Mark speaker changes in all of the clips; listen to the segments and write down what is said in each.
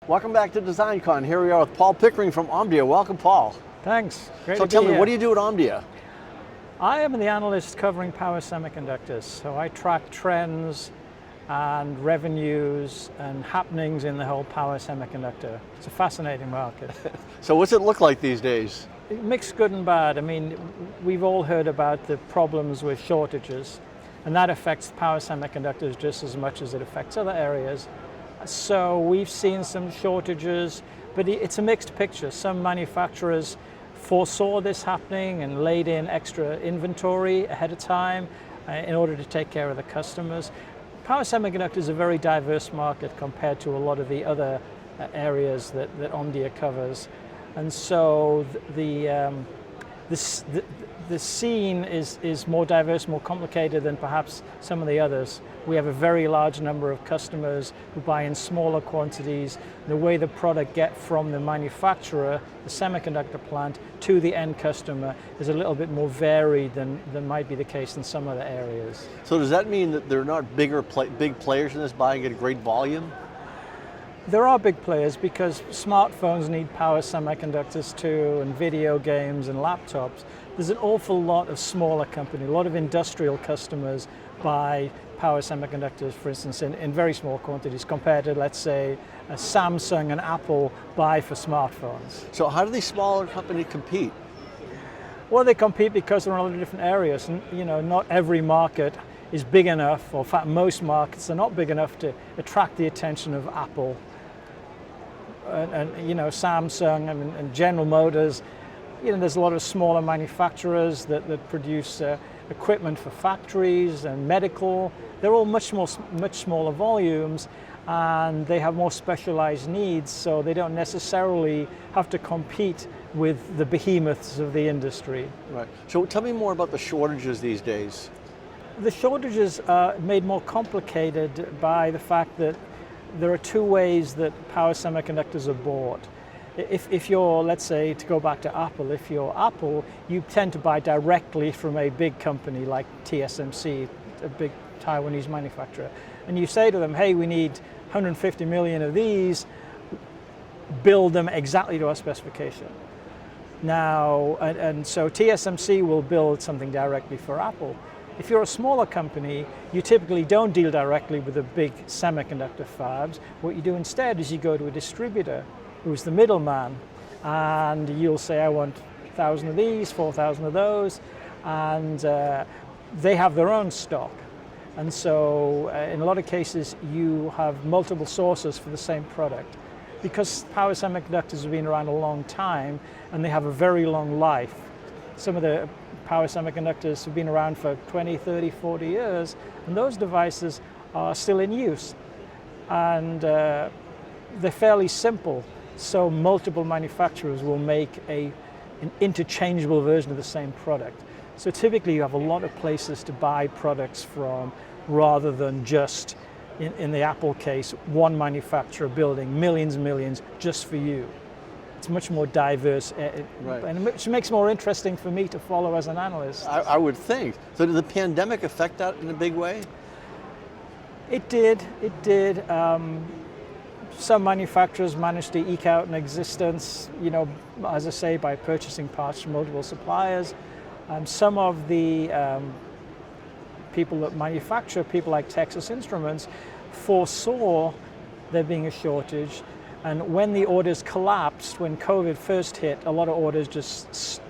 Speaker 1: Welcome back to DesignCon. Here we are with Paul Pickering from Omdia. Welcome, Paul.
Speaker 2: Thanks. Great
Speaker 1: So
Speaker 2: to be
Speaker 1: tell me,
Speaker 2: here.
Speaker 1: what do you do at Omdia?
Speaker 2: I am the analyst covering power semiconductors. So I track trends and revenues and happenings in the whole power semiconductor. It's a fascinating market.
Speaker 1: So what's it look like these days?
Speaker 2: Mixed good and bad. I mean, we've all heard about the problems with shortages, and that affects power semiconductors just as much as it affects other areas. So we've seen some shortages, but it's a mixed picture. Some manufacturers foresaw this happening and laid in extra inventory ahead of time in order to take care of the customers. Power semiconductors is a very diverse market compared to a lot of the other areas that Omdia covers. And so the scene is more diverse, more complicated than perhaps some of the others. We have a very large number of customers who buy in smaller quantities. The way the product gets from the manufacturer, the semiconductor plant, to the end customer is a little bit more varied than might be the case in some other areas.
Speaker 1: So does that mean that there are not big players in this buying at a great volume?
Speaker 2: There are big players because smartphones need power semiconductors too, and video games and laptops. There's an awful lot of smaller companies, a lot of industrial customers buy power semiconductors, for instance, in very small quantities compared to, let's say, a Samsung and Apple buy for smartphones.
Speaker 1: So how do these smaller companies compete?
Speaker 2: Well, they compete because they're in a lot of different areas, and not every market is big enough, or in fact most markets are not big enough to attract the attention of Apple and Samsung and General Motors. There's a lot of smaller manufacturers that produce equipment for factories and medical. They're all much smaller volumes, and they have more specialized needs, so they don't necessarily have to compete with the behemoths of the industry.
Speaker 1: Right. So tell me more about the shortages these days.
Speaker 2: The shortages are made more complicated by the fact that there are two ways that power semiconductors are bought. If you're, let's say, to go back to Apple, if you're Apple, you tend to buy directly from a big company like TSMC, a big Taiwanese manufacturer. And you say to them, hey, we need 150 million of these, build them exactly to our specification. Now, and so TSMC will build something directly for Apple. If you're a smaller company, you typically don't deal directly with the big semiconductor fabs. What you do instead is you go to a distributor who's the middleman, and you'll say, I want 1,000 of these, 4,000 of those, and they have their own stock. And so in a lot of cases, you have multiple sources for the same product. Because power semiconductors have been around a long time, and they have a very long life. Some of the power semiconductors have been around for 20, 30, 40 years, and those devices are still in use. And they're fairly simple, so multiple manufacturers will make an interchangeable version of the same product. So typically you have a lot of places to buy products from, rather than just, in the Apple case, one manufacturer building millions and millions just for you. It's much more diverse,
Speaker 1: right.
Speaker 2: And which makes it more interesting for me to follow as an analyst.
Speaker 1: I would think. So did the pandemic affect that in a big way?
Speaker 2: It did. Some manufacturers managed to eke out an existence, as I say, by purchasing parts from multiple suppliers. Some of the people that manufacture, people like Texas Instruments, foresaw there being a shortage. And when the orders collapsed, when COVID first hit, a lot of orders just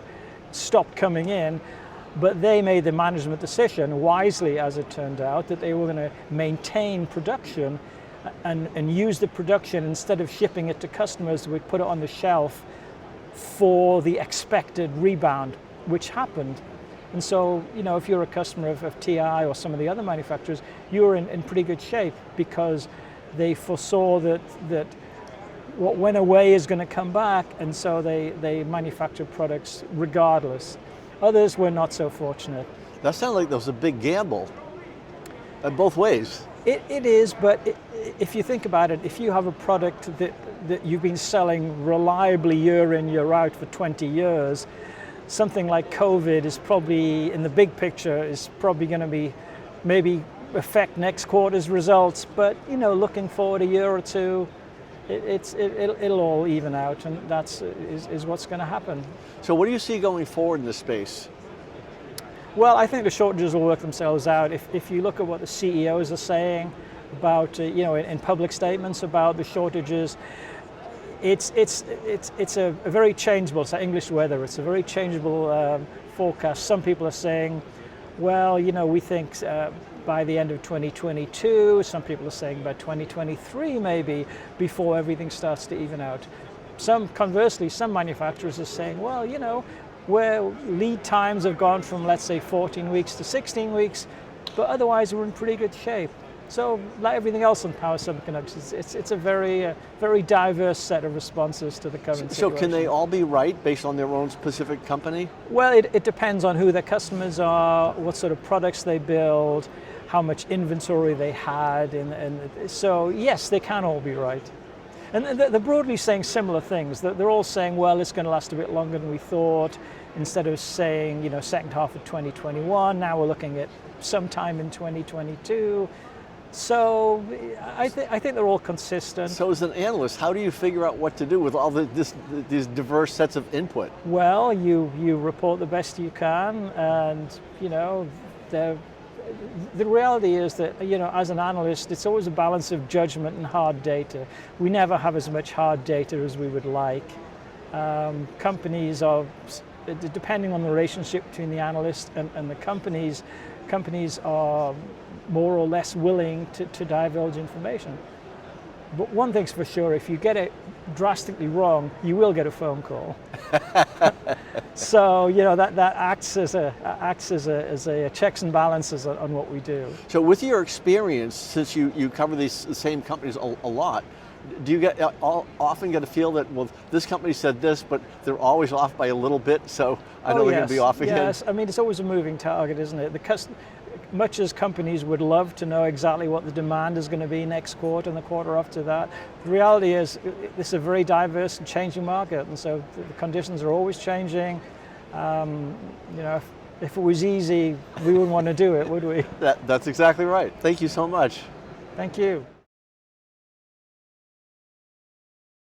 Speaker 2: stopped coming in, but they made the management decision, wisely as it turned out, that they were going to maintain production and use the production instead of shipping it to customers, would put it on the shelf for the expected rebound, which happened. And so, if you're a customer of TI or some of the other manufacturers, you're in pretty good shape because they foresaw that what went away is going to come back, and so they manufactured products regardless. Others were not so fortunate.
Speaker 1: That sounds like that was a big gamble, both ways.
Speaker 2: It is, but if you think about it, if you have a product that you've been selling reliably year in, year out for 20 years, something like COVID is probably, in the big picture, is probably going to be maybe affect next quarter's results, but looking forward a year or two, it'll all even out, and that's is what's going to happen.
Speaker 1: So what do you see going forward in this space?
Speaker 2: Well, I think the shortages will work themselves out. If you look at what the CEOs are saying about, in public statements about the shortages, it's a very changeable. It's like English weather. It's a very changeable forecast. Some people are saying, well, we think by the end of 2022. Some people are saying by 2023 maybe, before everything starts to even out. Conversely, some manufacturers are saying, well, where lead times have gone from, let's say, 14 weeks to 16 weeks, but otherwise we're in pretty good shape. So, like everything else in power semiconductors, it's a very diverse set of responses to the current situation.
Speaker 1: So can they all be right based on their own specific company?
Speaker 2: Well, it depends on who their customers are, what sort of products they build, how much inventory they had, and so yes, they can all be right. And they're broadly saying similar things. They're all saying, well, it's going to last a bit longer than we thought. Instead of saying, second half of 2021, now we're looking at sometime in 2022. So I think they're all consistent.
Speaker 1: So as an analyst, how do you figure out what to do with all these diverse sets of input?
Speaker 2: Well, you report the best you can, and the reality is that, as an analyst, it's always a balance of judgment and hard data. We never have as much hard data as we would like. Companies are, depending on the relationship between the analyst and the companies are more or less willing to divulge information. But one thing's for sure, if you get it drastically wrong, you will get a phone call. So that acts as a checks and balances on what we do.
Speaker 1: So with your experience, since you cover the same companies a lot, do you often get a feel that, well, this company said this, but they're always off by a little bit, so I know they're going to be off again?
Speaker 2: Yes, I mean, it's always a moving target, isn't it? Much as companies would love to know exactly what the demand is going to be next quarter and the quarter after that, the reality is it's a very diverse and changing market, and so the conditions are always changing. If it was easy, we wouldn't want to do it, would we?
Speaker 1: That's exactly right. Thank you so much.
Speaker 2: Thank you.